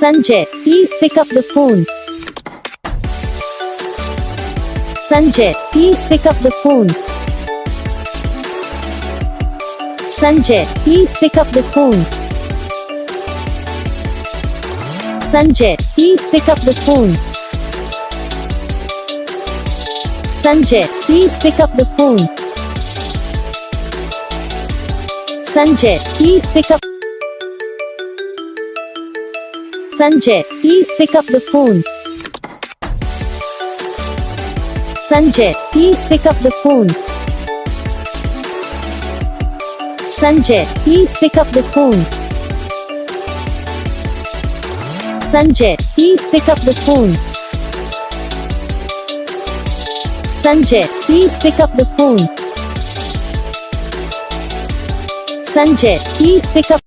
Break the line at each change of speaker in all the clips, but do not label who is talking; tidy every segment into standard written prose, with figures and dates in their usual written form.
Sanjay, please pick up the phone. Sanjay, please pick up the phone. Sanjay, please pick up the phone. Sanjay, please pick up the phone. Sanjay, please pick up the phone. Sanjay, please pick up. Sanjay, please pick up the phone. Sanjay, please pick up the phone. Sanjay, please pick up the phone. Sanjay, please pick up the phone. Sanjay, please pick up the phone. Sanjay, please pick up.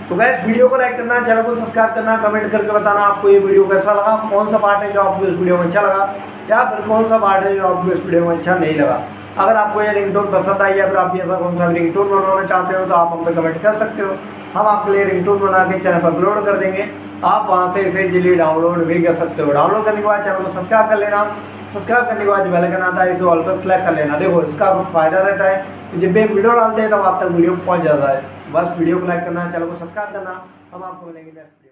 तो guys video को like करना, channel को subscribe करना, comment करके बताना आपको ये video कैसा लगा, कौन सा पार्ट है जो आपको इस वीडियो में अच्छा लगा या फिर कौन सा पार्ट है जो आपको इस वीडियो में अच्छा नहीं लगा। अगर आपको ये रिंगटोन पसंद आई या फिर आप ऐसा कौन सा रिंगटोन बनवाना चाहते हो तो आप हम पे कमेंट कर सकते हो। हम आपके लिए रिंगटोन बना के चैनल पर अपलोड कर देंगे। आप वहाँ से इसे इजीली डाउनलोड भी कर सकते हो। डाउनलोड करने के बाद चैनल को सब्सक्राइब कर लेना। सब्सक्राइब करने के बाद बेल आइकन आता है, इसे ऑल पर सेलेक्ट कर लेना। देखो इसका कुछ फ़ायदा रहता है कि जब भी वीडियो डालते हैं तब आप तक वीडियो पहुँच जाता है। बस वीडियो को लाइक करना, चैनल को सब्सक्राइब करना। हम आपको मिलेंगे नेक्स्ट।